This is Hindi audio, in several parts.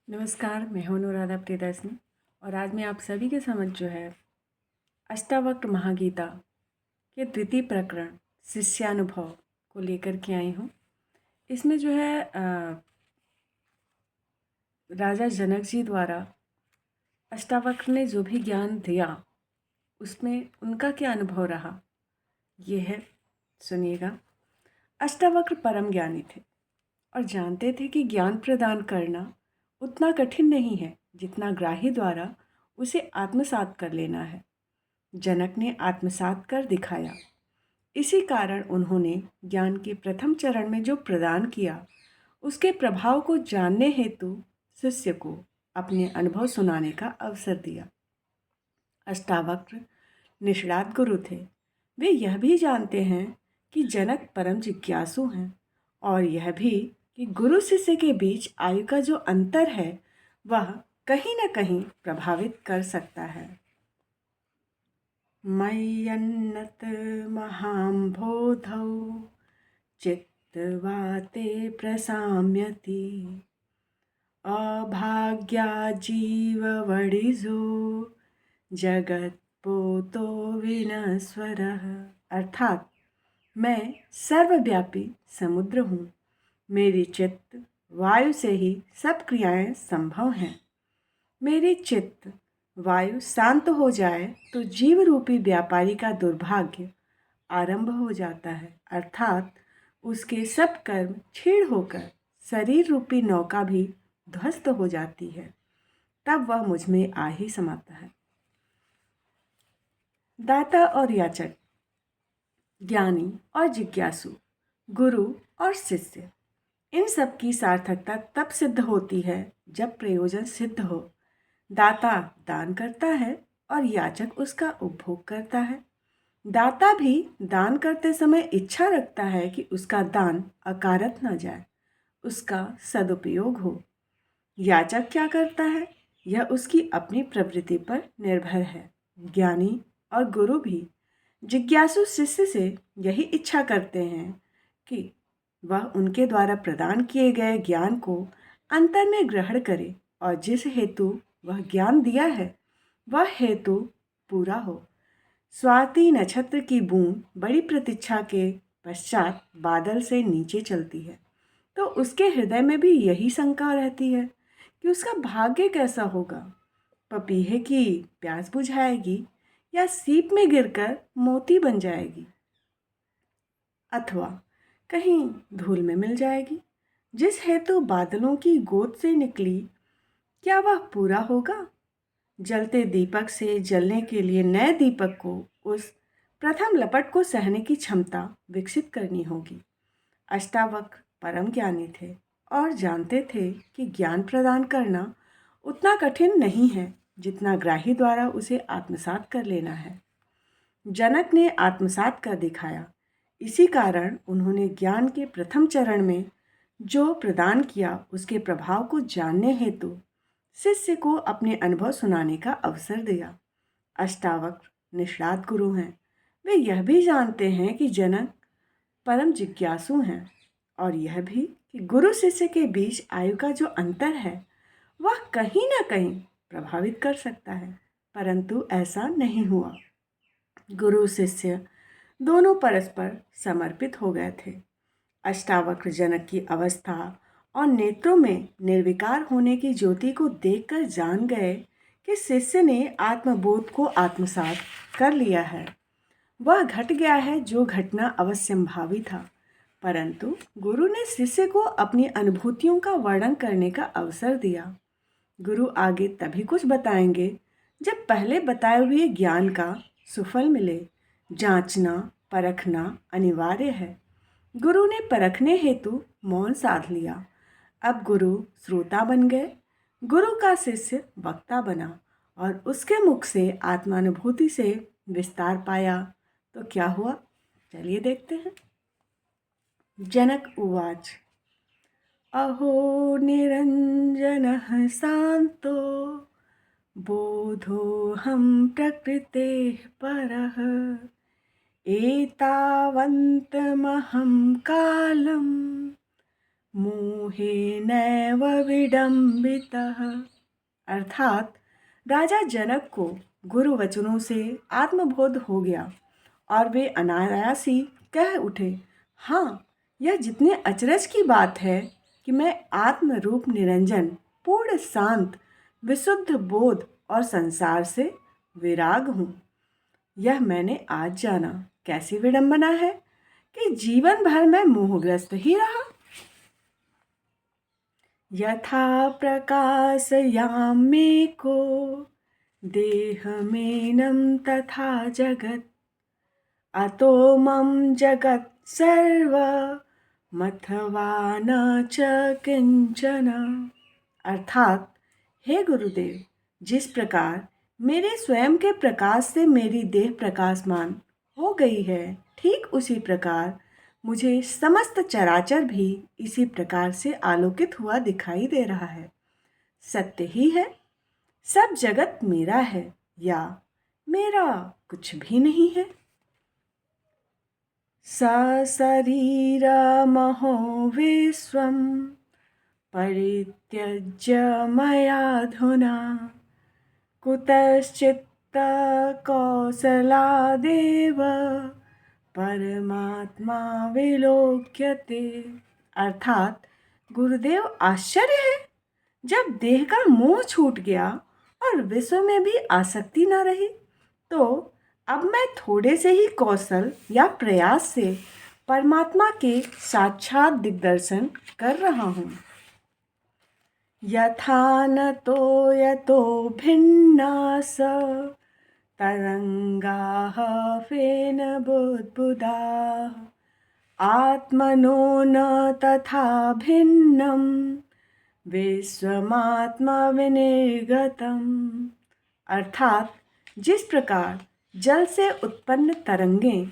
नमस्कार, मैं हूं अनुराधा प्रियदर्शनी और आज मैं आप सभी के समझ जो है अष्टावक्र महागीता के द्वितीय प्रकरण शिष्यानुभव को लेकर के आई हूँ। इसमें जो है राजा जनक जी द्वारा अष्टावक्र ने जो भी ज्ञान दिया उसमें उनका क्या अनुभव रहा ये है, सुनिएगा। अष्टावक्र परम ज्ञानी थे और जानते थे कि ज्ञान प्रदान करना उतना कठिन नहीं है जितना ग्राही द्वारा उसे आत्मसात कर लेना है। जनक ने आत्मसात कर दिखाया। इसी कारण उन्होंने ज्ञान के प्रथम चरण में जो प्रदान किया उसके प्रभाव को जानने हेतु शिष्य को अपने अनुभव सुनाने का अवसर दिया। अष्टावक्र निष्णात गुरु थे। वे यह भी जानते हैं कि जनक परम जिज्ञासु हैं और यह भी कि गुरु शिष्य के बीच आयु का जो अंतर है वह कहीं न कहीं प्रभावित कर सकता है। मय्यन्नत महाम्भोधौ चित्त्वा ते प्रशाम्यति अभाग्या जीववडिजो जगत्पोतो विनश्वरः। अर्थात मैं सर्वव्यापी समुद्र हूँ। मेरी चित्त वायु से ही सब क्रियाएं संभव हैं। मेरी चित्त वायु शांत हो जाए तो जीव रूपी व्यापारी का दुर्भाग्य आरंभ हो जाता है, अर्थात उसके सब कर्म क्षीण होकर शरीर रूपी नौका भी ध्वस्त हो जाती है। तब वह मुझ में आ ही समाता है। दाता और याचक, ज्ञानी और जिज्ञासु, गुरु और शिष्य, इन सब की सार्थकता तब सिद्ध होती है जब प्रयोजन सिद्ध हो। दाता दान करता है और याचक उसका उपभोग करता है। दाता भी दान करते समय इच्छा रखता है कि उसका दान अकारत न जाए, उसका सदुपयोग हो। याचक क्या करता है, यह उसकी अपनी प्रवृत्ति पर निर्भर है। ज्ञानी और गुरु भी जिज्ञासु शिष्य से यही इच्छा करते हैं कि वह उनके द्वारा प्रदान किए गए ज्ञान को अंतर में ग्रहण करे और जिस हेतु वह ज्ञान दिया है वह हेतु पूरा हो। स्वाति नक्षत्र की बूंद बड़ी प्रतीक्षा के पश्चात बादल से नीचे चलती है तो उसके हृदय में भी यही शंका रहती है कि उसका भाग्य कैसा होगा। पपीहे की प्यास बुझाएगी या सीप में गिरकर मोती बन जाएगी, अथवा कहीं धूल में मिल जाएगी। जिस हेतु बादलों की गोद से निकली, क्या वह पूरा होगा? जलते दीपक से जलने के लिए नए दीपक को उस प्रथम लपट को सहने की क्षमता विकसित करनी होगी। अष्टावक्र परम ज्ञानी थे और जानते थे कि ज्ञान प्रदान करना उतना कठिन नहीं है जितना ग्राही द्वारा उसे आत्मसात कर लेना है। जनक ने आत्मसात कर दिखाया। इसी कारण उन्होंने ज्ञान के प्रथम चरण में जो प्रदान किया उसके प्रभाव को जानने हेतु शिष्य को अपने अनुभव सुनाने का अवसर दिया। अष्टावक्र निष्णात गुरु हैं। वे यह भी जानते हैं कि जनक परम जिज्ञासु हैं और यह भी कि गुरु शिष्य के बीच आयु का जो अंतर है वह कहीं ना कहीं प्रभावित कर सकता है, परंतु ऐसा नहीं हुआ। गुरु शिष्य दोनों परस्पर समर्पित हो गए थे। अष्टावक्र जनक की अवस्था और नेत्रों में निर्विकार होने की ज्योति को देखकर जान गए कि शिष्य ने आत्मबोध को आत्मसात कर लिया है। वह घट गया है जो घटना अवश्यंभावी था, परंतु गुरु ने शिष्य को अपनी अनुभूतियों का वर्णन करने का अवसर दिया। गुरु आगे तभी कुछ बताएंगे जब पहले बताए हुए ज्ञान का सुफल मिले। जांचना परखना अनिवार्य है। गुरु ने परखने हेतु मौन साध लिया। अब गुरु श्रोता बन गए। गुरु का शिष्य वक्ता बना और उसके मुख से आत्मानुभूति से विस्तार पाया। तो क्या हुआ, चलिए देखते हैं। जनक उवाच अहो निरंजनः शांतो बोधोऽहं प्रकृतेः परः एतावन्तमहं कालं मोहेनैव विडम्बितः। अर्थात राजा जनक को गुरु वचनों से आत्मबोध हो गया और वे अनायास ही कह उठे, हाँ, यह जितने अचरज की बात है कि मैं आत्म रूप निरंजन, पूर्ण शांत, विशुद्ध बोध और संसार से विराग हूँ। यह मैंने आज जाना। कैसी विडंबना है कि जीवन भर मैं मोहग्रस्त ही रहा। यथा प्रकाशयाम्ये को देहमेनं तथा जगत्, अतो मम जगत् सर्वमथवा न च किंचन। अर्थात, हे गुरुदेव, जिस प्रकार मेरे स्वयं के प्रकाश से मेरी देह प्रकाशमान हो गई है, ठीक उसी प्रकार मुझे समस्त चराचर भी इसी प्रकार से आलोकित हुआ दिखाई दे रहा है। सत्य ही है, सब जगत मेरा है या मेरा कुछ भी नहीं है। सशरीरमहो विश्वं परित्यज्य मयाधुना कुतश्चित्त कौशलादेव परमात्मा विलोक्यते। अर्थात, गुरुदेव, आश्चर्य है, जब देह का मोह छूट गया और विश्व में भी आसक्ति न रही, तो अब मैं थोड़े से ही कौशल या प्रयास से परमात्मा के साक्षात दिग्दर्शन कर रहा हूँ। यथा न तो यतो भिन्नास तरंगाः फेन बुद्बुदाः, आत्मनो न तथा भिन्नं विश्वमात्मा विनिर्गतम्। अर्थात, जिस प्रकार जल से उत्पन्न तरंगें,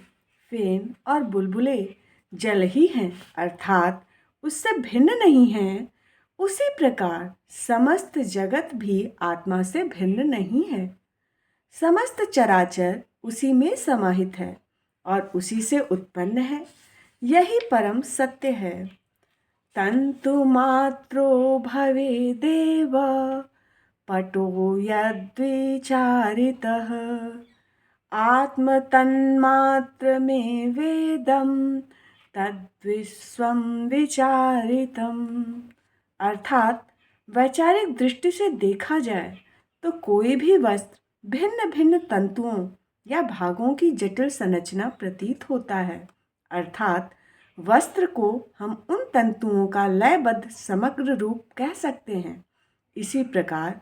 फेन और बुलबुले जल ही हैं, अर्थात उससे भिन्न नहीं हैं, उसी प्रकार समस्त जगत भी आत्मा से भिन्न नहीं है। समस्त चराचर उसी में समाहित है और उसी से उत्पन्न है। यही परम सत्य है। तंतु मात्रो भवेदेव पटो यद्विचारितः, आत्मतन्मात्र में वेदम तद्विश्वम विचारितम। अर्थात, वैचारिक दृष्टि से देखा जाए तो कोई भी वस्त्र भिन्न भिन्न तंतुओं या भागों की जटिल संरचना प्रतीत होता है। अर्थात, वस्त्र को हम उन तंतुओं का लयबद्ध समग्र रूप कह सकते हैं। इसी प्रकार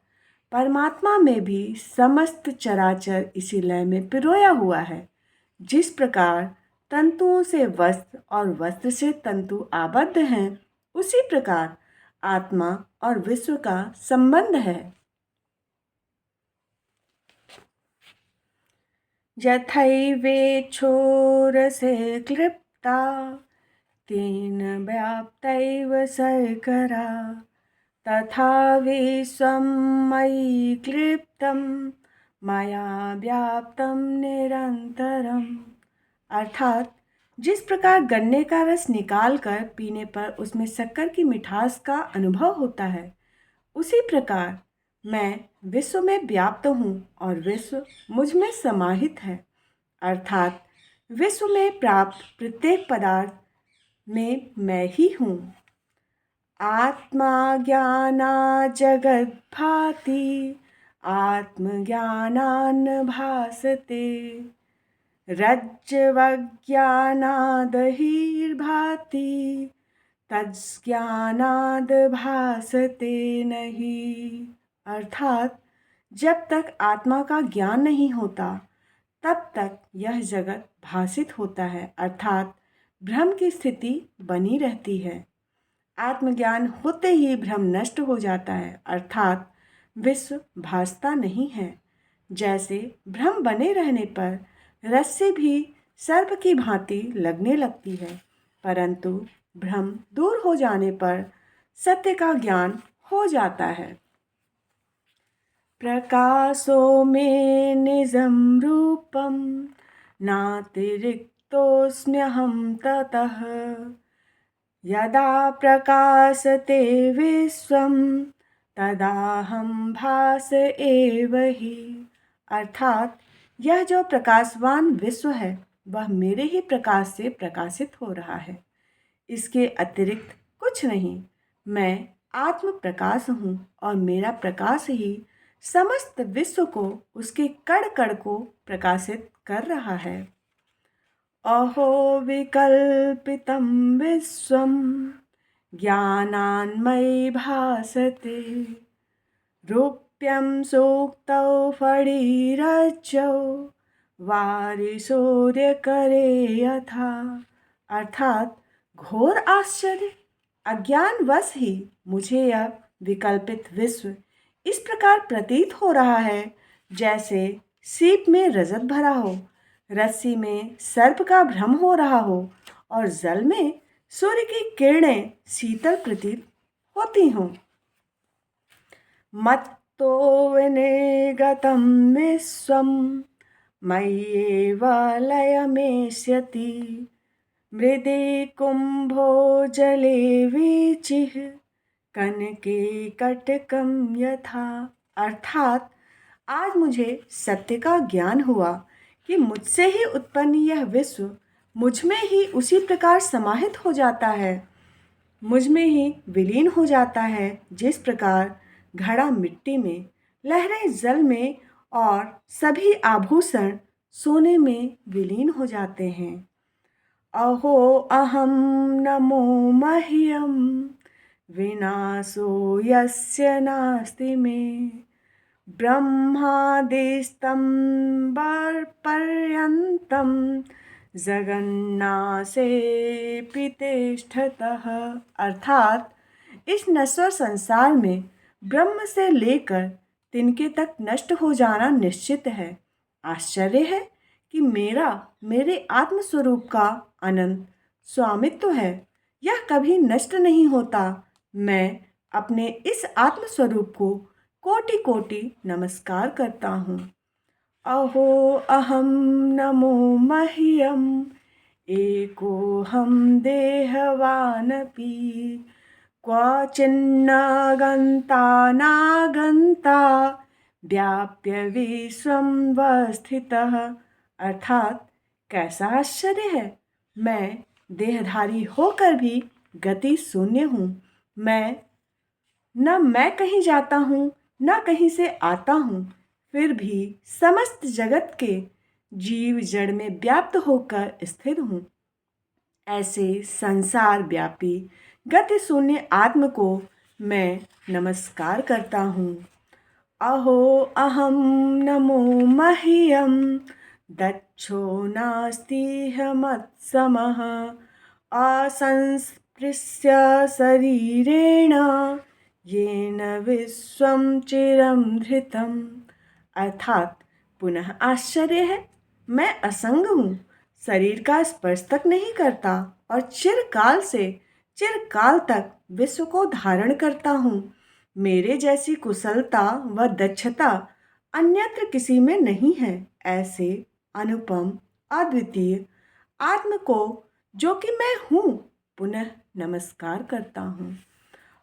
परमात्मा में भी समस्त चराचर इसी लय में पिरोया हुआ है। जिस प्रकार तंतुओं से वस्त्र और वस्त्र से तंतु आबद्ध हैं, उसी प्रकार आत्मा और विश्व का संबंध है। यथैवेच्छोरसे क्लिप्ता तेन व्याप्तैव शर्करा, तथा विश्वं मयि क्लिप्तं मया व्याप्तं निरंतरम्। अर्थात, जिस प्रकार गन्ने का रस निकाल कर पीने पर उसमें शक्कर की मिठास का अनुभव होता है, उसी प्रकार मैं विश्व में व्याप्त हूँ और विश्व मुझ में समाहित है। अर्थात, विश्व में प्राप्त प्रत्येक पदार्थ में मैं ही हूँ। आत्मा ज्ञाना जगद् भाति आत्मज्ञानान् भासते, रज्ज्वज्ञानादहिर्भाति तज्ज्ञानाद् भासते नहीं। अर्थात, जब तक आत्मा का ज्ञान नहीं होता, तब तक यह जगत भासित होता है, अर्थात भ्रम की स्थिति बनी रहती है। आत्मज्ञान होते ही भ्रम नष्ट हो जाता है, अर्थात विश्व भासता नहीं है। जैसे भ्रम बने रहने पर रस्सी भी सर्प की भांति लगने लगती है, परंतु भ्रम दूर हो जाने पर सत्य का ज्ञान हो जाता है। प्रकाशो में निजं रूपं नातिरिक्तोऽस्म्यहं ततः, यदा प्रकाशते विश्वम तदाहम भास एव ही। अर्थात यह जो प्रकाशवान विश्व है वह मेरे ही प्रकाश से प्रकाशित हो रहा है, इसके अतिरिक्त कुछ नहीं। मैं आत्म प्रकाश हूँ और मेरा प्रकाश ही समस्त विश्व को, उसके कण कण को प्रकाशित कर रहा है। अहो विकल्पितं विश्वं ज्ञानान्मयि भासते, रूप्यं सूक्तौ फणिरज्जौ वारिसूर्यकरे यथा। अर्थात घोर आश्चर्य, अज्ञानवश ही मुझे यह विकल्पित विश्व इस प्रकार प्रतीत हो रहा है जैसे सीप में रजत भरा हो, रस्सी में सर्प का भ्रम हो रहा हो और जल में सूर्य की किरणें शीतल प्रतीत होती हों। मत्तो विनिगतं विश्वं मय्येव लयमेष्यति, मृदे कुम्भो जले वीचिः कनके कटकं यथा। अर्थात आज मुझे सत्य का ज्ञान हुआ कि मुझसे ही उत्पन्न यह विश्व मुझ में ही उसी प्रकार समाहित हो जाता है, मुझ में ही विलीन हो जाता है जिस प्रकार घड़ा मिट्टी में, लहरें जल में और सभी आभूषण सोने में विलीन हो जाते हैं। अहो अहम नमो मह्यम विनाशो यस्य नास्ति मे, ब्रह्मादिस्तं पर्यन्तं जगन्नासे तिष्ठतः। अर्थात इस नश्वर संसार में ब्रह्म से लेकर तिनके तक नष्ट हो जाना निश्चित है। आश्चर्य है कि मेरे आत्मस्वरूप का अनंत स्वामित्व है, यह कभी नष्ट नहीं होता। मैं अपने इस आत्मस्वरूप को कोटि कोटि नमस्कार करता हूँ। अहो अहम नमो मह्यम एकोऽहं देहवानपि, क्वचिन्न गन्ता नागन्ता व्याप्य विश्वं वस्थितः। अर्थात कैसा आश्चर्य है, मैं देहधारी होकर भी गति शून्य हूँ। मैं कहीं जाता हूँ न कहीं से आता हूँ, फिर भी समस्त जगत के जीव जड़ में व्याप्त होकर स्थिर हूँ। ऐसे संसार व्यापी गति शून्य आत्म को मैं नमस्कार करता हूँ। अहो अहम नमो मह्यम दक्षो नास्ति मत्समः, असंस्पृश्य शरीरेण येन विश्वं चिरं धृतम्। अर्थात पुनः आश्चर्य है, मैं असंग हूँ, शरीर का स्पर्श तक नहीं करता और चिरकाल तक विश्व को धारण करता हूँ। मेरे जैसी कुशलता व दक्षता अन्यत्र किसी में नहीं है। ऐसे अनुपम अद्वितीय आत्म को, जो कि मैं हूँ, पुनः नमस्कार करता हूँ।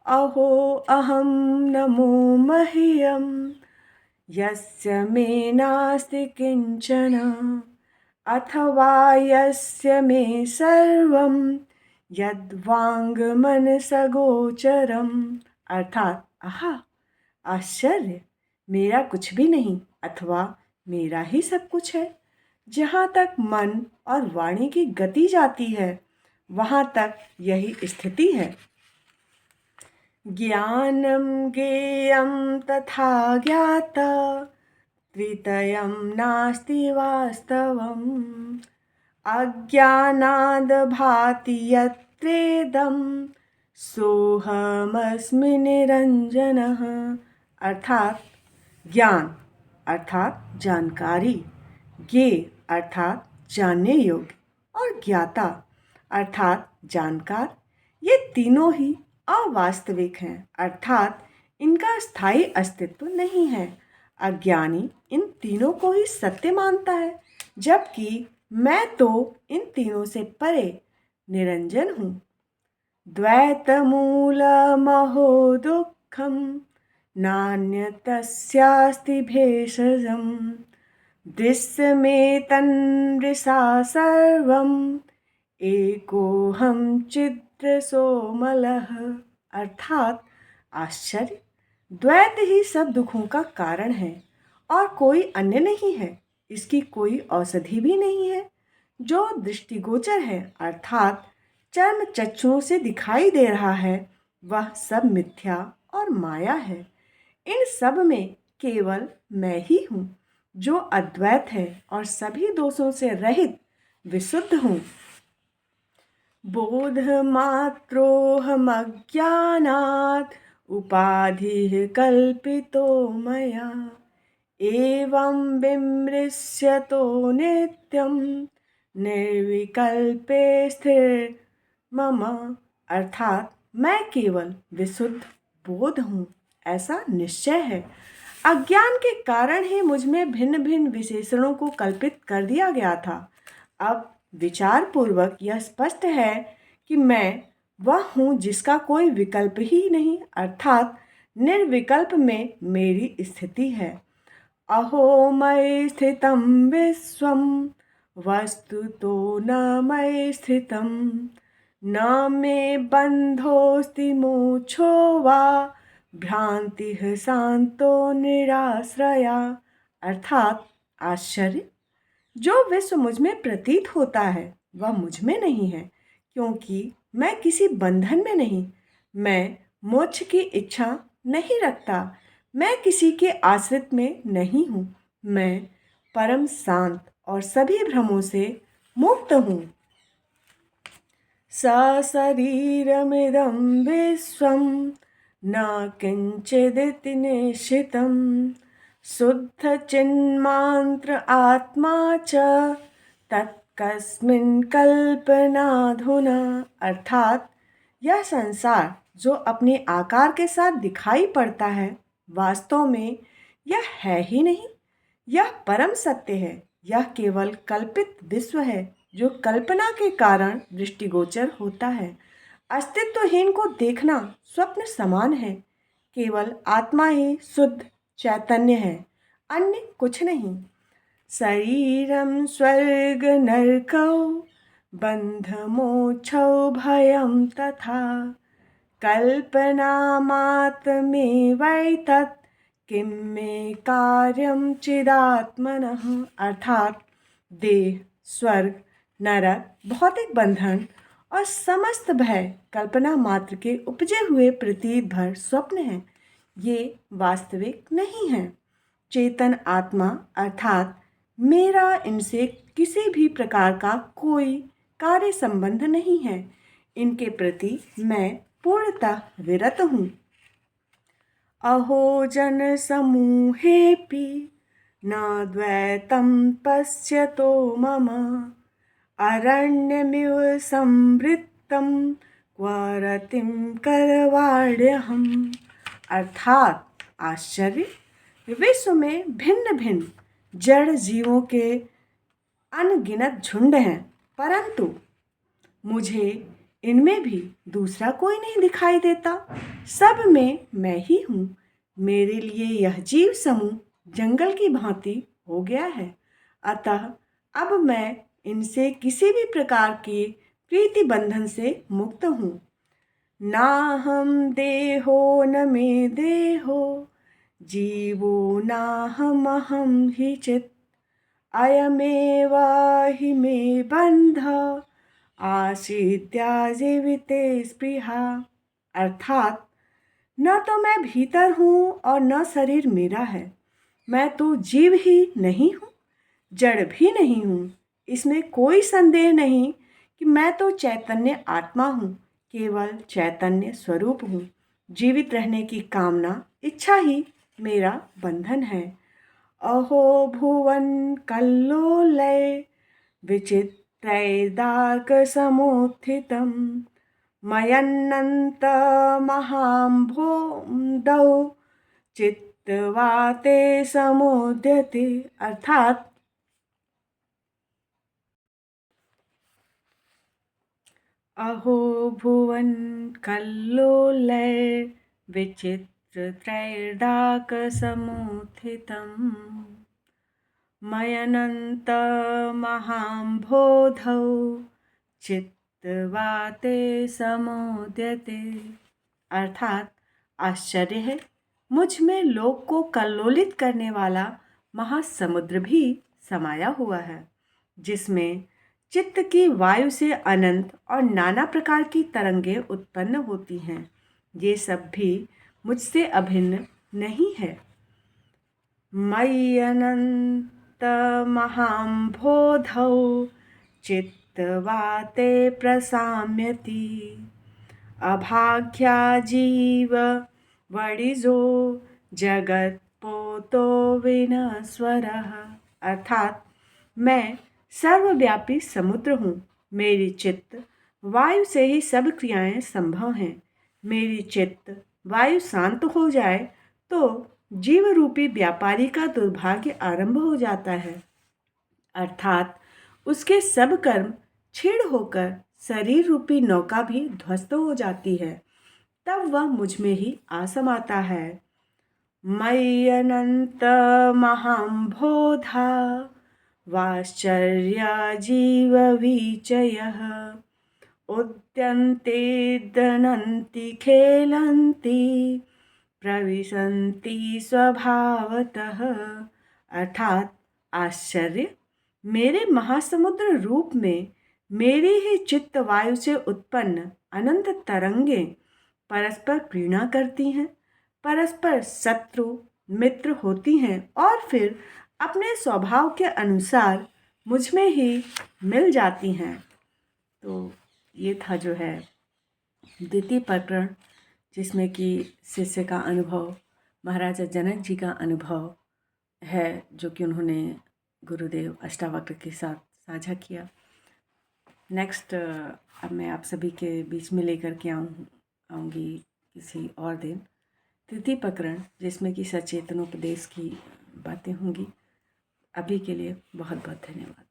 अहो अहम नमो मह्यम यस्य मे नास्ति किंचन, अथवा यस्य मे सर्वं यद्वांगमनसगोचरम्। अर्थात आहा आश्चर्य, मेरा कुछ भी नहीं अथवा मेरा ही सब कुछ है। जहाँ तक मन और वाणी की गति जाती है वहाँ तक यही स्थिति है। ज्ञानम ज्ञेयं तथा ज्ञाता त्रितयं नास्ति वास्तवम्, अज्ञानाद् भाति यत्रेदं सोऽहमस्मि निरंजनः। अर्थात ज्ञान अर्थात जानकारी, ज्ञेय अर्थात जानने योग्य और ज्ञाता अर्थात जानकार, ये तीनों ही अवास्तविक हैं, अर्थात इनका स्थायी अस्तित्व नहीं है। अज्ञानी इन तीनों को ही सत्य मानता है, जबकि मैं तो इन तीनों से परे निरंजन हूँ। द्वैतमूलमहो दुःखं नान्यतस्यास्ति भेषजम् दृश्यमेतन्मृषा सर्वम् एकोऽहं चिद्रसोमलः। अर्थात आश्चर्य, द्वैत ही सब दुखों का कारण है और कोई अन्य नहीं है। इसकी कोई औषधि भी नहीं है। जो दृष्टिगोचर है अर्थात चर्म चक्षुओं से दिखाई दे रहा है, वह सब मिथ्या और माया है। इन सब में केवल मैं ही हूँ जो अद्वैत है और सभी दोषों से रहित विशुद्ध हूँ। बोधमात्रोऽहमज्ञानात् उपाधिः कल्पितो मया एवं विमृश्यतो नित्यं निर्विकल्पे स्थिर मम। अर्थात मैं केवल विशुद्ध बोध हूँ, ऐसा निश्चय है। अज्ञान के कारण ही मुझ में भिन्न भिन्न विशेषणों को कल्पित कर दिया गया था। अब विचार पूर्वक यह स्पष्ट है कि मैं वह हूँ जिसका कोई विकल्प ही नहीं, अर्थात निर्विकल्प में मेरी स्थिति है। अहो मयि स्थितं विश्वं वस्तुतो न मयि स्थितं न मे बन्धोऽस्ति मोक्षो वा भ्रांतिः शांतो निराश्रया। अर्थात आश्चर्य, जो विश्व मुझ में प्रतीत होता है वह मुझ में नहीं है, क्योंकि मैं किसी बंधन में नहीं। मैं मोक्ष की इच्छा नहीं रखता। मैं किसी के आश्रित में नहीं हूँ। मैं परम शांत और सभी भ्रमों से मुक्त हूँ। सशरीरमिदं विश्वं न किंचिदिति निश्चितं शुद्धचिन्मात्र आत्मा च तत्कस्मिन् कल्पनाधुना। अर्थात यह संसार जो अपने आकार के साथ दिखाई पड़ता है, वास्तव में यह है ही नहीं। यह परम सत्य है। यह केवल कल्पित विश्व है जो कल्पना के कारण दृष्टिगोचर होता है। अस्तित्वहीन को देखना स्वप्न समान है। केवल आत्मा ही शुद्ध चैतन्य है, अन्य कुछ नहीं। शरीरं स्वर्ग नरकौ बन्धमोक्षौ भयं तथा कल्पनामात्रमेवैतत् किं मे कार्यं चिदात्मनः। अर्थात देह, स्वर्ग, नरक, भौतिक बंधन और समस्त भय कल्पना मात्र के उपजे हुए प्रतीत भर स्वप्न हैं। ये वास्तविक नहीं हैं। चेतन आत्मा अर्थात मेरा इनसे किसी भी प्रकार का कोई कार्य संबंध नहीं है। इनके प्रति मैं पूर्णतः विरत हूँ। अहो जन समूहेऽपि न द्वैतं पश्यतो मम अरण्यमिव संवृत्तं क्व रतिं करवाण्यहम्। अर्थात आश्चर्य, विश्व में भिन्न भिन्न जड़ जीवों के अनगिनत झुंड हैं, परंतु मुझे इनमें भी दूसरा कोई नहीं दिखाई देता। सब में मैं ही हूँ। मेरे लिए यह जीव समूह जंगल की भांति हो गया है। अतः अब मैं इनसे किसी भी प्रकार के प्रीति बंधन से मुक्त हूँ। ना हम देहो न मे देहो जीवो नाहम अहम हि चित् अयमेव हि मे बंध आसीद्या जीविते स्पृहा। अर्थात न तो मैं भीतर हूँ और न शरीर मेरा है। मैं तो जीव ही नहीं हूँ, जड़ भी नहीं हूँ। इसमें कोई संदेह नहीं कि मैं तो चैतन्य आत्मा हूँ, केवल चैतन्य स्वरूप हूँ। जीवित रहने की कामना, इच्छा ही मेरा बंधन है। अहो भुवन कल्लोलय विचित्रैर्दार्कसमुत्थितं मयन्नन्तमहाम्भोदौ चित्तवाते समुद्यते। अर्थात अहो भुवन कल्लोलय विचित्रत्रैर्डाकसमुत्थितम् मयनन्तमहाम्भोधौ चित्तवाते समुद्यते। अर्थात आश्चर्य है, मुझ में लोक को कल्लोलित करने वाला महासमुद्र भी समाया हुआ है, जिसमें चित्त की वायु से अनंत और नाना प्रकार की तरंगें उत्पन्न होती हैं। ये सब भी मुझसे अभिन्न नहीं है। मयि अनन्तमहाम्भोधौ चित्तवाते प्रशाम्यति अभाग्या जीव वणिजो जगत्पोतो विनस्वरः। अर्थात मैं सर्वव्यापी समुद्र हूँ। मेरी चित्त वायु से ही सब क्रियाएं संभव हैं। मेरी चित्त वायु शांत हो जाए तो जीव रूपी व्यापारी का दुर्भाग्य आरंभ हो जाता है, अर्थात उसके सब कर्म छीड़ होकर शरीर रूपी नौका भी ध्वस्त हो जाती है। तब वह मुझ में ही आ समाता है। मयि अनंत महाम्भोधा वाश्चर्या जीव वीचयः उद्यन्ते दनन्ति खेलन्ति प्रविशन्ति स्वभावतः। अर्थात आश्चर्य, मेरे महासमुद्र रूप में मेरी ही चित्त वायु से उत्पन्न अनंत तरंगे परस्पर प्रीणा करती हैं, परस्पर शत्रु मित्र होती हैं और फिर अपने स्वभाव के अनुसार मुझ में ही मिल जाती हैं। तो ये था जो है द्वितीय प्रकरण, जिसमें कि शिष्य का अनुभव, महाराजा जनक जी का अनुभव है, जो कि उन्होंने गुरुदेव अष्टावक्र के साथ साझा किया। नेक्स्ट अब मैं आप सभी के बीच में लेकर के आऊँगी किसी और दिन तृतीय प्रकरण, जिसमें कि सचेतनोपदेश की बातें होंगी। अभी के लिए बहुत बहुत धन्यवाद।